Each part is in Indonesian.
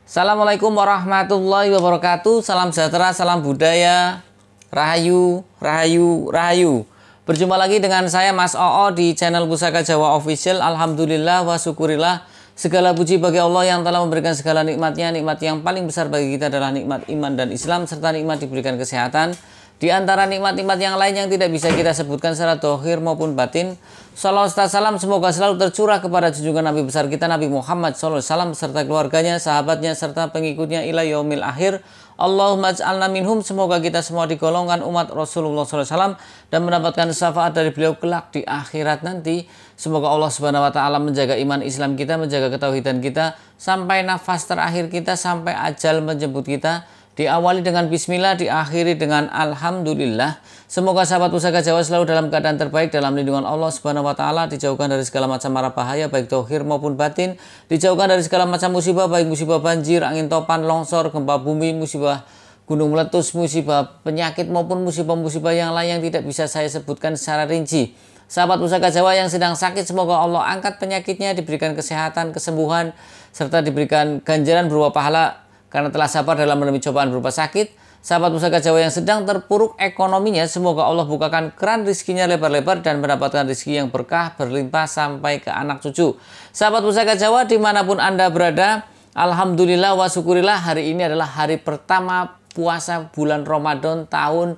Assalamualaikum warahmatullahi wabarakatuh. Salam sejahtera, salam budaya, rahayu, rahayu, rahayu. Berjumpa lagi dengan saya Mas Oo di channel Pusaka Jawa Official. Alhamdulillah wa syukurillah. Segala puji bagi Allah yang telah memberikan segala nikmatnya. Nikmat yang paling besar bagi kita adalah nikmat iman dan Islam, serta nikmat diberikan kesehatan. Di antara nikmat-nikmat yang lain yang tidak bisa kita sebutkan secara dohir maupun batin. Salawat serta salam semoga selalu tercurah kepada junjungan Nabi besar kita Nabi Muhammad SAW serta keluarganya, sahabatnya, serta pengikutnya ila yaumil akhir. Allahumma ij'alna minhum, semoga kita semua digolongkan umat Rasulullah SAW dan mendapatkan syafaat dari beliau kelak di akhirat nanti. Semoga Allah Subhanahu wa taala menjaga iman Islam kita, menjaga ketauhidan kita sampai nafas terakhir kita, sampai ajal menjemput kita. Diawali dengan bismillah, diakhiri dengan alhamdulillah. Semoga sahabat Pusaka Jawa selalu dalam keadaan terbaik dalam lindungan Allah Subhanahu wa taala, dijauhkan dari segala macam mara bahaya baik zahir maupun batin, dijauhkan dari segala macam musibah baik musibah banjir, angin topan, longsor, gempa bumi, musibah gunung meletus, musibah penyakit maupun musibah-musibah yang lain yang tidak bisa saya sebutkan secara rinci. Sahabat Pusaka Jawa yang sedang sakit, semoga Allah angkat penyakitnya, diberikan kesehatan, kesembuhan, serta diberikan ganjaran berupa pahala karena telah sabar dalam menemui cobaan berupa sakit. Sahabat Pusaka Jawa yang sedang terpuruk ekonominya, semoga Allah bukakan keran rizkinya lebar-lebar dan mendapatkan rizki yang berkah, berlimpah sampai ke anak cucu. Sahabat Pusaka Jawa dimanapun Anda berada, alhamdulillah wa syukurillah, hari ini adalah hari pertama puasa bulan Ramadan tahun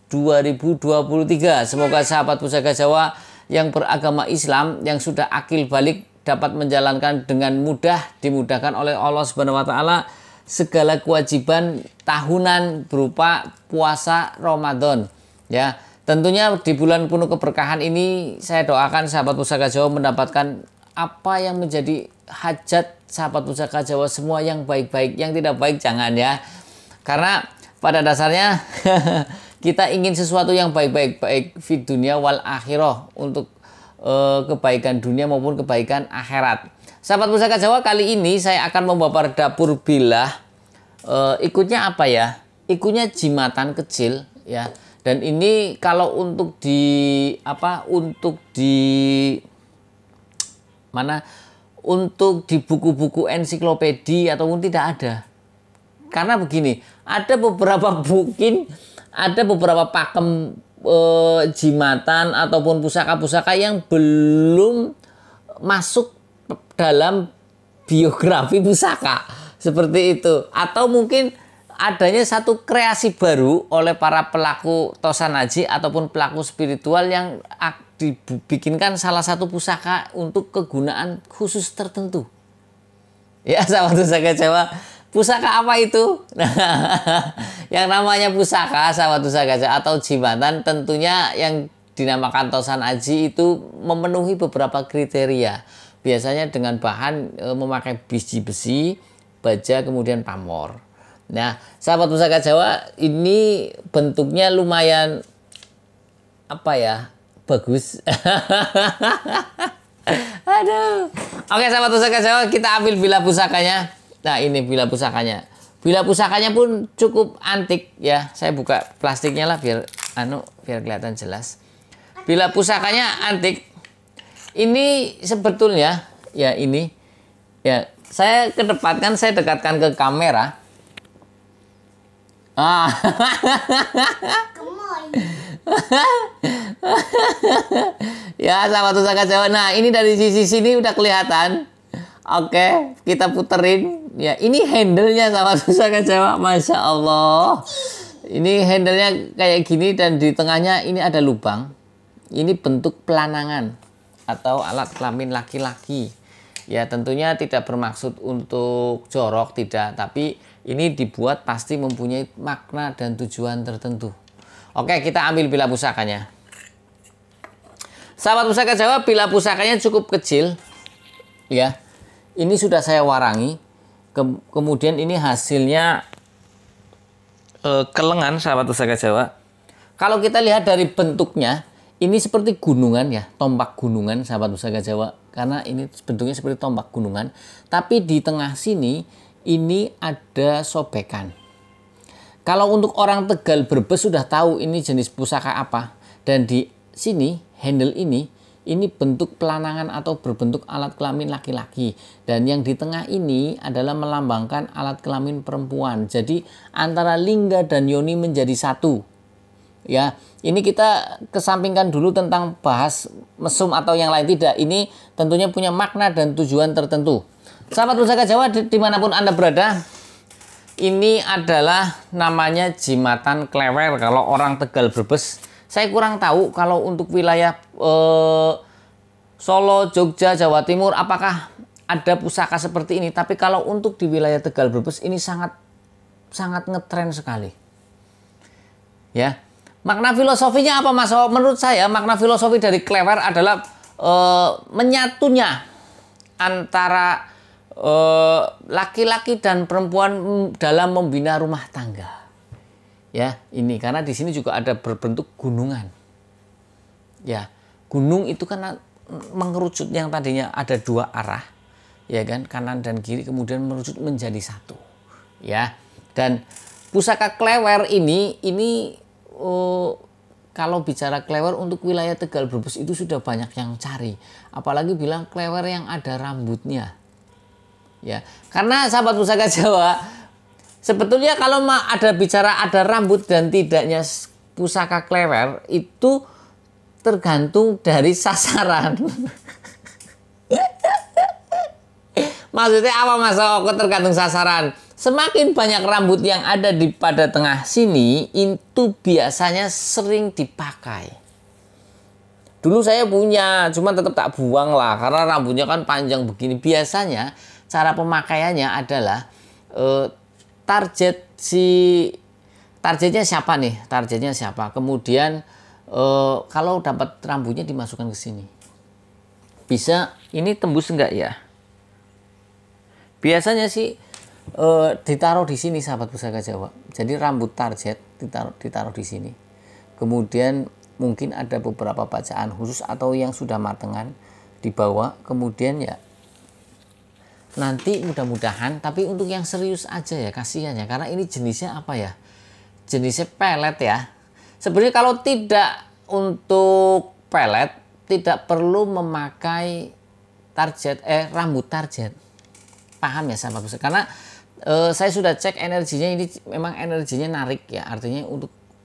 2023. Semoga sahabat Pusaka Jawa yang beragama Islam, yang sudah akil balik, dapat menjalankan dengan mudah, dimudahkan oleh Allah Subhanahu wa taala segala kewajiban tahunan berupa puasa Ramadan. Ya, tentunya di bulan penuh keberkahan ini saya doakan sahabat Pusaka Jawa mendapatkan apa yang menjadi hajat sahabat Pusaka Jawa semua, yang baik-baik, yang tidak baik jangan ya. Karena pada dasarnya kita ingin sesuatu yang baik-baik, baik di dunia wal akhirah, untuk kebaikan dunia maupun kebaikan akhirat. Sahabat Pusaka Jawa, kali ini saya akan membawa dapur bilah. Ikutnya apa ya? Ikutnya jimatan kecil ya. Dan ini kalau untuk di untuk di buku-buku ensiklopedia ataupun tidak ada. Karena begini, ada beberapa pakem jimatan ataupun pusaka-pusaka yang belum masuk dalam biografi pusaka seperti itu, atau mungkin adanya satu kreasi baru oleh para pelaku tosanaji ataupun pelaku spiritual yang dibikinkan salah satu pusaka untuk kegunaan khusus tertentu. Ya sahabat Pusaka Jawa, pusaka apa itu? Yang namanya pusaka sahabat Pusaka Jawa atau jimatan, tentunya yang dinamakan tosanaji itu memenuhi beberapa kriteria. Biasanya dengan bahan memakai biji besi, baja, kemudian pamor. Nah, sahabat Pusaka Jawa, ini bentuknya lumayan bagus. Aduh. Oke sahabat Pusaka Jawa, kita ambil bilah pusakanya. Nah, ini bilah pusakanya. Bilah pusakanya pun cukup antik ya. Saya buka plastiknya lah biar kelihatan jelas. Bilah pusakanya antik. Ini sebetulnya ya, ini ya, saya kedepatkan, saya dekatkan ke kamera. Ya sahabat Pusaka Jawa, nah ini dari sisi sini udah kelihatan. Oke, kita puterin ya. Ini handle-nya sahabat Pusaka Jawa, masya Allah. Ini handle-nya kayak gini dan di tengahnya ini ada lubang. Ini bentuk pelanangan atau alat kelamin laki-laki. Ya tentunya tidak bermaksud untuk jorok, tidak. Tapi ini dibuat pasti mempunyai makna dan tujuan tertentu. Oke, kita ambil bilah pusakanya. Sahabat Pusaka Jawa, bilah pusakanya cukup kecil. Ya, ini sudah saya warangi. Kemudian ini hasilnya kelengan sahabat Pusaka Jawa. Kalau kita lihat dari bentuknya, ini seperti gunungan ya, tombak gunungan sahabat Pusaka Jawa. Karena ini bentuknya seperti tombak gunungan. Tapi di tengah sini, ini ada sobekan. Kalau untuk orang Tegal Brebes sudah tahu ini jenis pusaka apa. Dan di sini, handle ini ini bentuk pelanangan atau berbentuk alat kelamin laki-laki. Dan yang di tengah ini adalah melambangkan alat kelamin perempuan. Jadi antara lingga dan yoni menjadi satu. Ya, ini kita kesampingkan dulu tentang bahas mesum atau yang lain, tidak. Ini tentunya punya makna dan tujuan tertentu. Sahabat Pusaka Jawa dimanapun Anda berada, ini adalah namanya jimatan klewer kalau orang Tegal Brebes. Saya kurang tahu kalau untuk wilayah Solo, Jogja, Jawa Timur apakah ada pusaka seperti ini. Tapi kalau untuk di wilayah Tegal Brebes ini sangat ngetren sekali. Ya, makna filosofinya apa Mas? Menurut saya makna filosofi dari klewer adalah menyatunya antara laki-laki dan perempuan dalam membina rumah tangga. Ya, ini karena di sini juga ada berbentuk gunungan. Ya, gunung itu kan mengerucut yang tadinya ada dua arah, ya kan, kanan dan kiri, kemudian merucut menjadi satu. Ya, dan pusaka klewer ini kalau bicara klewer untuk wilayah Tegal Brebes itu sudah banyak yang cari, apalagi bilang klewer yang ada rambutnya. Ya, karena sahabat Pusaka Jawa, sebetulnya kalau ada rambut dan tidaknya pusaka klewer itu tergantung dari sasaran. Maksudnya apa Mas? Kok tergantung sasaran? Semakin banyak rambut yang ada pada tengah sini, itu biasanya sering dipakai. Dulu saya punya, cuman tetap tak buang lah, karena rambutnya kan panjang begini. Biasanya cara pemakaiannya adalah targetnya siapa nih? Targetnya siapa? Kemudian kalau dapat rambutnya dimasukkan ke sini. Bisa ini tembus enggak ya? Biasanya sih ditaruh di sini sahabat Pusaka Jawa. Jadi rambut target ditaruh di sini. Kemudian mungkin ada beberapa bacaan khusus atau yang sudah matengan dibawa. Kemudian ya nanti mudah-mudahan, tapi untuk yang serius aja ya, kasihan ya, karena ini jenisnya apa ya? Jenisnya pelet ya. Sebenarnya kalau tidak untuk pelet, tidak perlu memakai rambut target. Paham ya sahabat Pusaka? Karena saya sudah cek energinya, ini memang energinya narik ya, artinya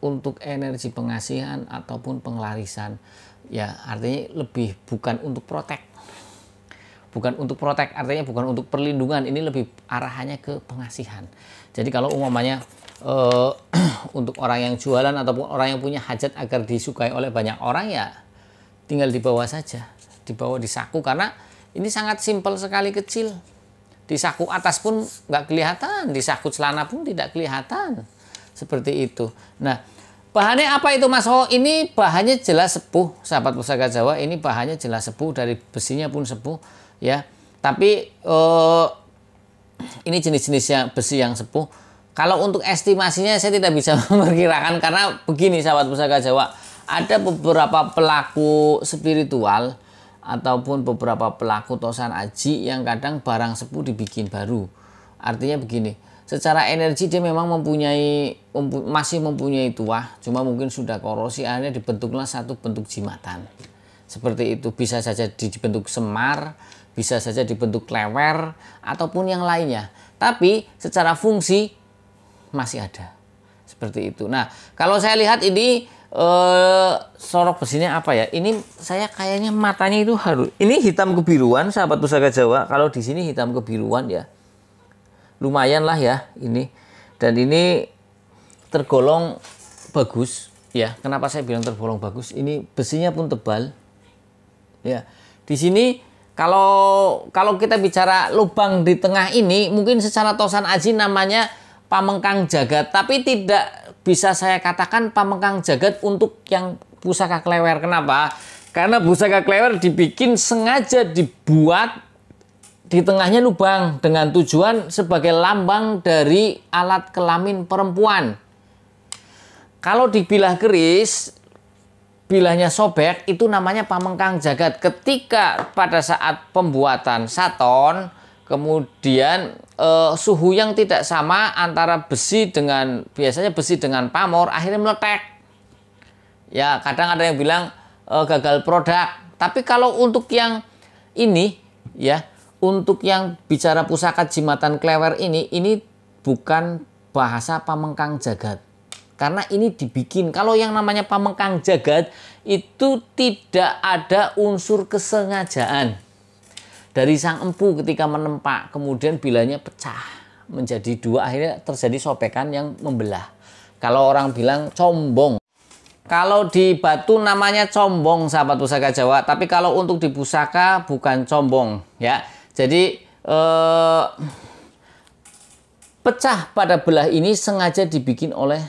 untuk energi pengasihan ataupun pengelarisan. Ya, artinya lebih bukan untuk protek. Bukan untuk protek, artinya bukan untuk perlindungan, ini lebih arahannya ke pengasihan. Jadi kalau umpamanya untuk orang yang jualan ataupun orang yang punya hajat agar disukai oleh banyak orang, ya tinggal dibawa saja, dibawa di saku, karena ini sangat simpel sekali, kecil. Di saku atas pun nggak kelihatan, di saku celana pun tidak kelihatan, seperti itu. Nah, bahannya apa itu Mas? Oh, ini bahannya jelas sepuh, sahabat Pusaka Jawa. Ini bahannya jelas sepuh, dari besinya pun sepuh. Ya, tapi ini jenis-jenisnya besi yang sepuh. Kalau untuk estimasinya saya tidak bisa memperkirakan, karena begini sahabat Pusaka Jawa, ada beberapa pelaku spiritual ataupun beberapa pelaku tosan aji yang kadang barang sepuh dibikin baru. Artinya begini, secara energi dia memang masih mempunyai tuah, cuma mungkin sudah korosi, akhirnya dibentuklah satu bentuk jimatan. Seperti itu, bisa saja dibentuk semar, bisa saja dibentuk klewer, ataupun yang lainnya. Tapi secara fungsi masih ada. Seperti itu. Nah, kalau saya lihat ini sorok besinya apa ya? Ini saya kayaknya matanya itu harus, ini hitam kebiruan sahabat Pusaka Jawa. Kalau di sini hitam kebiruan ya, lumayan lah ya ini. Dan ini tergolong bagus ya. Kenapa saya bilang tergolong bagus? Ini besinya pun tebal. Ya, di sini kalau kita bicara lubang di tengah ini, mungkin secara tosan aji namanya pamengkang jagat, tapi tidak bisa saya katakan pamengkang jagat untuk yang pusaka klewer. Kenapa? Karena pusaka klewer dibikin sengaja dibuat di tengahnya lubang dengan tujuan sebagai lambang dari alat kelamin perempuan. Kalau dibilah keris, bilahnya sobek, itu namanya pamengkang jagat. Ketika pada saat pembuatan saton, kemudian suhu yang tidak sama antara besi dengan, biasanya besi dengan pamor, akhirnya meletek. Ya, kadang ada yang bilang gagal produk, Tapi kalau untuk yang ini ya, untuk yang bicara pusaka jimatan klewer ini bukan bahasa Pamengkang Jagat. Karena ini dibikin, kalau yang namanya Pamengkang Jagat itu tidak ada unsur kesengajaan dari sang empu ketika menempa, kemudian bilanya pecah menjadi dua, akhirnya terjadi sobekan yang membelah. Kalau orang bilang combong. Kalau di batu namanya combong, sahabat pusaka Jawa, tapi kalau untuk di pusaka bukan combong ya. Jadi pecah pada belah ini sengaja dibikin oleh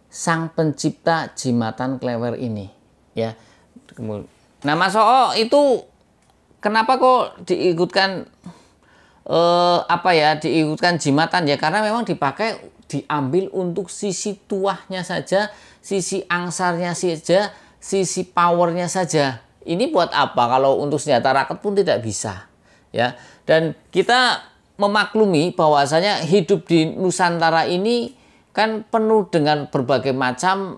sang pencipta jimatan klewer ini ya. Nah, Mas Oo itu kenapa kok diikutkan diikutkan jimatan ya, karena memang diambil untuk sisi tuahnya saja, sisi angsarnya saja, sisi powernya saja. Ini buat apa kalau untuk senjata raket pun tidak bisa ya. Dan kita memaklumi bahwasanya hidup di Nusantara ini kan penuh dengan berbagai macam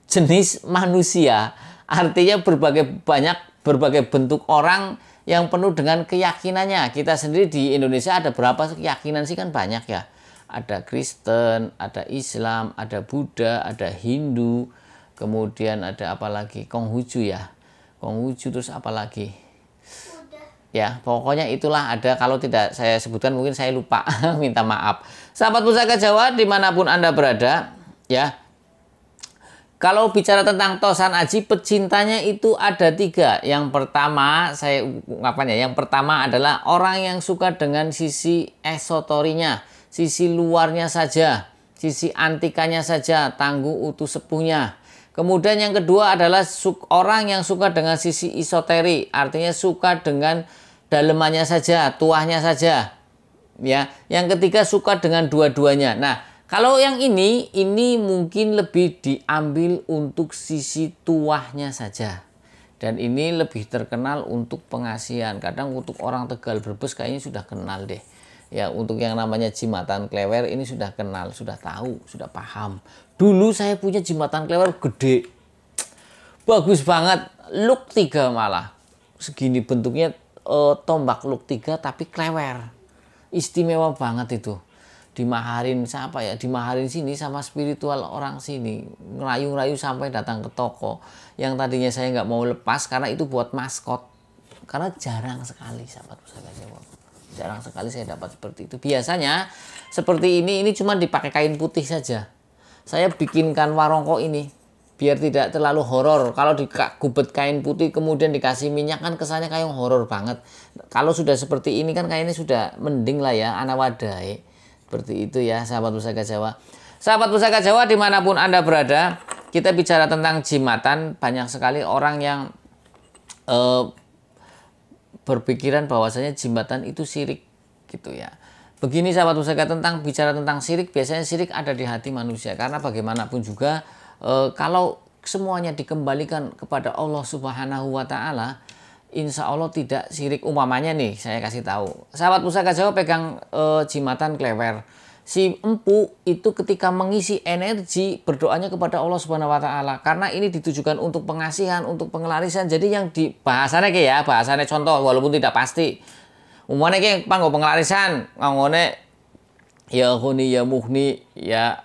jenis manusia, artinya berbagai bentuk orang yang penuh dengan keyakinannya. Kita sendiri di Indonesia ada berapa keyakinan sih, kan banyak ya. Ada Kristen, ada Islam, ada Buddha, ada Hindu, kemudian ada apa lagi? Konghucu ya. Konghucu, terus apa lagi? Ya, pokoknya itulah ada. Kalau tidak saya sebutkan mungkin saya lupa, minta maaf. Sahabat pusaka Jawa dimanapun Anda berada, ya. Kalau bicara tentang Tosan Aji, pecintanya itu ada 3. Yang pertama, yang pertama adalah orang yang suka dengan sisi esotorinya, sisi luarnya saja, sisi antikanya saja, tangguh utuh sepuhnya. Kemudian yang kedua adalah orang yang suka dengan sisi esoteri, artinya suka dengan dalemannya saja, tuahnya saja. Ya, yang ketiga suka dengan dua-duanya. Nah, kalau yang ini mungkin lebih diambil untuk sisi tuahnya saja. Dan ini lebih terkenal untuk pengasihan. Kadang untuk orang Tegal Brebes kayaknya sudah kenal deh. Ya, untuk yang namanya jimatan klewer ini sudah kenal, sudah tahu, sudah paham. Dulu saya punya jimatan klewer gede. Bagus banget, look 3 malah. Segini bentuknya, tombak look 3 tapi klewer. Istimewa banget itu. Dimaharin siapa ya, dimaharin sini sama spiritual orang sini, ngerayu-ngerayu sampai datang ke toko yang tadinya saya nggak mau lepas karena itu buat maskot, karena jarang sekali sahabat pusaka Jawa, jarang sekali saya dapat seperti itu. Biasanya seperti ini cuma dipakai kain putih saja. Saya bikinkan warongko ini biar tidak terlalu horor. Kalau digubet kain putih kemudian dikasih minyak kan kesannya kayak horor banget. Kalau sudah seperti ini kan kayaknya sudah mending lah ya, ana wadai. Seperti itu ya sahabat pusaka Jawa. Sahabat pusaka Jawa dimanapun Anda berada, kita bicara tentang jimatan, banyak sekali orang yang berpikiran bahwasanya jimatan itu syirik gitu ya. Begini sahabat pusaka, bicara tentang syirik, biasanya syirik ada di hati manusia, karena bagaimanapun juga kalau semuanya dikembalikan kepada Allah Subhanahu wa Ta'ala, insya Allah tidak syirik. Umpamanya nih, saya kasih tahu. Sahabat pusaka Jawa pegang jimatan klewer. Si empu itu ketika mengisi energi berdoanya kepada Allah Subhanahu wa Ta'ala. Karena ini ditujukan untuk pengasihan, untuk pengelarisan. Jadi yang di bahasanya kayak ya, bahasanya contoh walaupun tidak pasti. Umpamanya kayak panggo pengelarisan, ngomongnya ya huni ya muhni ya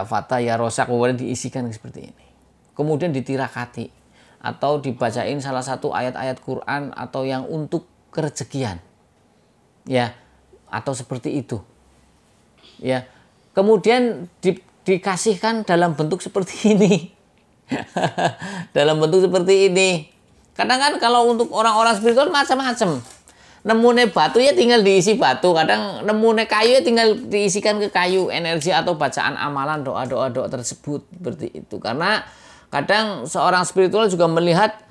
fata ya rosak, kemudian diisikan seperti ini. Kemudian ditirakati atau dibacain salah satu ayat-ayat Quran atau yang untuk kerezekian ya, atau seperti itu ya, kemudian dikasihkan dalam bentuk seperti ini dalam bentuk seperti ini. Kadang kan kalau untuk orang-orang spiritual macam-macam, nemune batu ya tinggal diisi batu, kadang nemune kayu ya tinggal diisikan ke kayu energi atau bacaan amalan doa tersebut, seperti itu. Karena kadang seorang spiritual juga melihat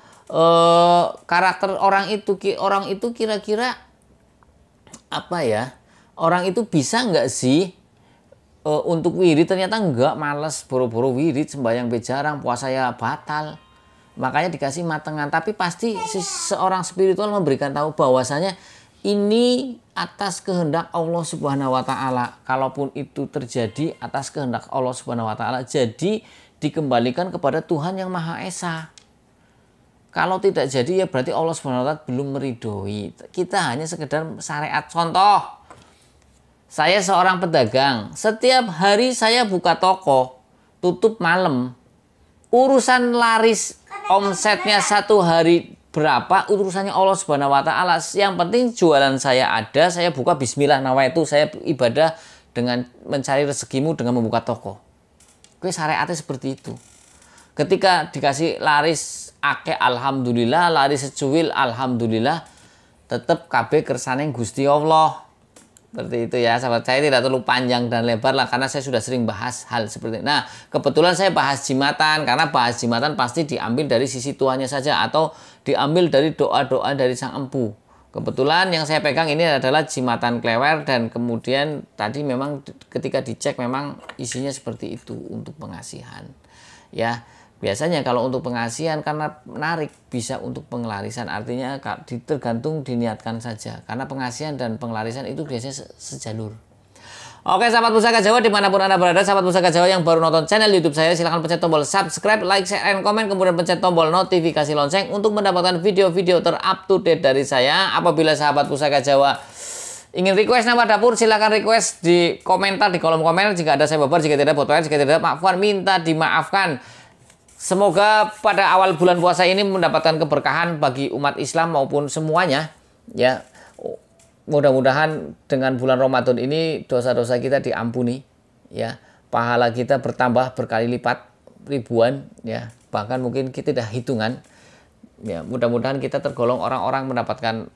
karakter orang itu kira-kira apa ya, orang itu bisa nggak sih untuk wirid, ternyata enggak, males, boro-boro wirid, sembahyang bejarang, puasa ya batal, makanya dikasih matengan. Tapi pasti seorang spiritual memberikan tahu bahwasanya ini atas kehendak Allah Subhanahu wa Ta'ala. Kalaupun itu terjadi atas kehendak Allah Subhanahu wa Ta'ala, jadi dikembalikan kepada Tuhan yang Maha Esa. Kalau tidak jadi ya berarti Allah Subhanahu wa taala belum meridhoi. Kita hanya sekedar syariat. Contoh, saya seorang pedagang, setiap hari saya buka toko, tutup malam. Urusan laris omsetnya satu hari berapa, urusannya Allah Subhanahu wa taala. Yang penting jualan saya ada, saya buka bismillah nawaitu, saya ibadah dengan mencari rezekimu dengan membuka toko. Oke, syariatnya seperti itu. Ketika dikasih laris akeh alhamdulillah, laris secuil alhamdulillah, tetap KB kersane Gusti Allah. Seperti itu ya, sahabat. Saya tidak terlalu panjang dan lebar lah karena saya sudah sering bahas hal seperti itu. Nah, kebetulan saya bahas jimatan karena bahas jimatan pasti diambil dari sisi tuannya saja atau diambil dari doa-doa dari sang empu. Kebetulan yang saya pegang ini adalah jimatan klewer dan kemudian tadi memang ketika dicek memang isinya seperti itu untuk pengasihan. Ya, biasanya kalau untuk pengasihan karena menarik bisa untuk pengelarisan, artinya tergantung diniatkan saja. Karena pengasihan dan pengelarisan itu biasanya sejalur. Oke, sahabat Pusaka Jawa dimanapun Anda berada, sahabat Pusaka Jawa yang baru nonton channel YouTube saya, silahkan pencet tombol subscribe, like, share, and komen, kemudian pencet tombol notifikasi lonceng untuk mendapatkan video-video ter-up-to-date dari saya. Apabila sahabat Pusaka Jawa ingin request nama dapur, silahkan request di komentar, di kolom komentar. Jika ada saya babar, jika tidak botol, jika tidak maafkan, minta dimaafkan. Semoga pada awal bulan puasa ini mendapatkan keberkahan bagi umat Islam maupun semuanya. Ya, mudah-mudahan dengan bulan Ramadan ini dosa-dosa kita diampuni. Ya, pahala kita bertambah berkali lipat, ribuan. Ya, bahkan mungkin kita tidak hitungan. Ya, mudah-mudahan kita tergolong orang-orang mendapatkan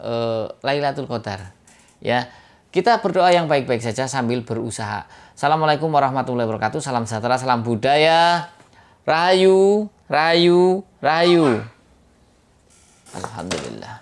Lailatul Qadar. Ya, kita berdoa yang baik-baik saja sambil berusaha. Assalamualaikum warahmatullahi wabarakatuh. Salam sejahtera, salam budaya. Rahayu, rahayu, rahayu. Alhamdulillah.